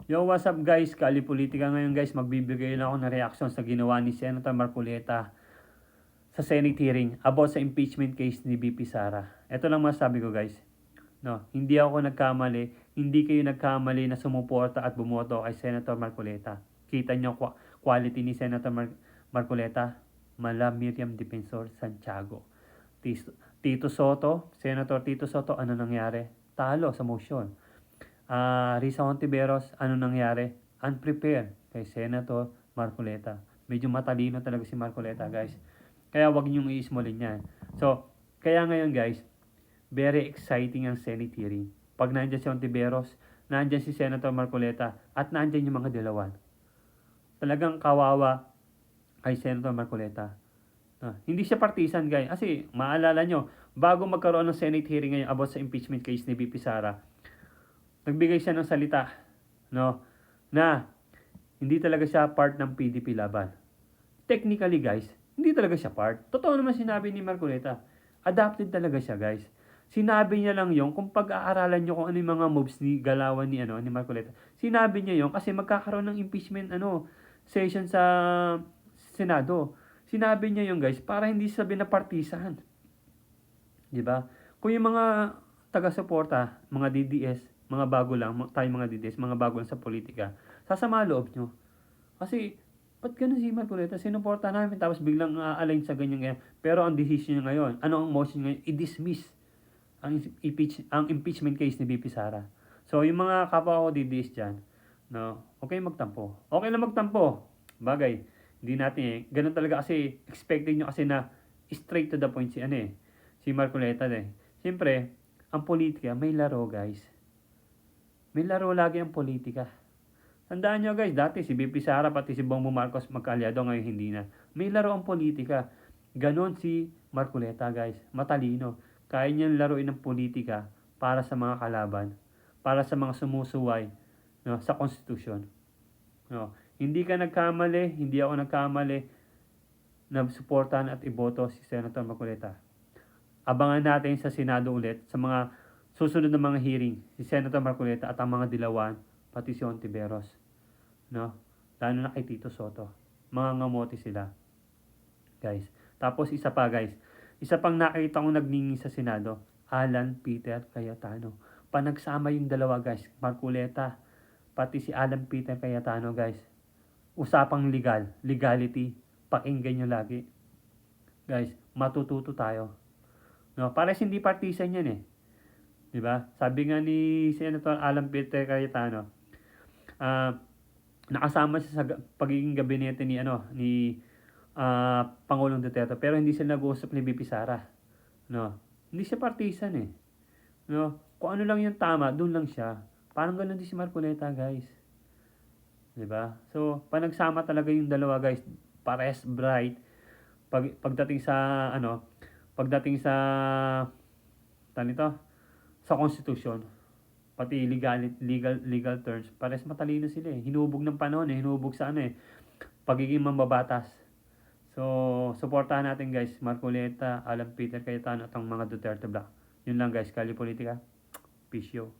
Yo, what's up guys? Kali Politika ngayon guys, magbibigay lang ako ng reaction sa ginawa ni Senator Marcoleta sa Senate hearing about sa impeachment case ni VP Sara. Ito lang masasabi ko guys. No, hindi ako nagkamali, hindi kayo nagkamali na sumuporta at bumoto kay Senator Marcoleta. Kita niyo quality ni Senator Marcoleta, mala Miriam Defensor Santiago. Tito Soto, Senator Tito Soto, ano nangyari? Talo sa motion. Risa Hontiveros, ano nangyari? Unprepared kay Senator Marcoleta. Medyo matalino talaga si Marcoleta, guys. Kaya wag niyong i-smallin yan. So, kaya ngayon, guys, very exciting ang Senate hearing. Pag nandiyan si Hontiveros, nandiyan si Senator Marcoleta, at nandiyan yung mga dilawan. Talagang kawawa kay Senator Marcoleta. Hindi siya partisan, guys. Kasi, maalala nyo, bago magkaroon ng Senate hearing ngayon about sa impeachment case ni VP Sara, nagbigay siya ng salita, no, na hindi talaga siya part ng PDP laban. Technically guys, hindi talaga siya part. Totoo naman sinabi ni Marcoleta. Adapted talaga siya guys. Sinabi niya lang yung kung pag-aaralan niyo kung ano yung mga moves ni galawan ni Marcoleta. Sinabi niya yung kasi magkakaroon ng impeachment session sa Senado. Sinabi niya yung guys para hindi sabi na partisan. 'Di ba? Kung yung mga taga-suporta, mga DDS, mga bago lang, tayong mga DDS, mga bago lang sa politika, sasama loob nyo. Kasi, ba't ganun si Marcoleta? Sinuporta namin, tapos biglang align sa ganyan. Pero ang decision niya ngayon, ano ang motion ngayon? I-dismiss ang impeachment case ni VP Sara. So, yung mga kapwa ko DDS dyan, no, okay magtampo. Okay lang magtampo. Bagay, hindi natin ganun talaga kasi, expected nyo kasi na straight to the point si Marcoleta Siyempre, ang politika, may laro guys. May laro lagi ang politika. Tandaan nyo guys, dati si BP Sara pati si Bongbong Marcos magkaalyado, ngayon hindi na. May laro ang politika. Ganon si Marcoleta guys. Matalino. Kaya niyang laruin ng politika para sa mga kalaban. Para sa mga sumusuway, no, sa konstitusyon. No. Hindi ka nagkamali, hindi ako nagkamali na suportahan at iboto si Senator Marcoleta. Abangan natin sa Senado ulit sa mga susunod na mga hearing si Senator Marcoleta at ang mga dilawan pati si Hontiveros, no? Lalo na kay Tito Soto. Mga ngamote sila, guys. Tapos isa pa, guys. Isa pang nakita kong nagningi sa Senado, Alan Peter Cayetano. Panagsama yung dalawa, guys. Marcoleta pati si Alan Peter Cayetano, guys. Usapang legality, pakinggan nyo lagi. Guys, matututo tayo. No, para hindi partisan 'yan 'Di ba? Sabi nga ni Senator Alan Peter Cayetano, ah nakasama siya sa pagiging gabinete ni Pangulong Duterte, pero hindi sila nag-uusap ni VP Sara. No. Hindi siya partisan No. Kung ano lang yung tama, doon lang siya. Parang ganoon din si Marcoleta, guys. 'Di ba? So, panagsama talaga yung dalawa, guys. Pares bright. Pagdating sa pagdating sa tanito sa constitution, pati legal terms, pares matalino sila hinubog ng panahon hinubog sa pagiging mambabatas. So, suportahan natin guys, Marcoleta, Alan Peter Cayetano at ang mga Duterte Black. Yun lang guys, Kali Politika. Peace yo.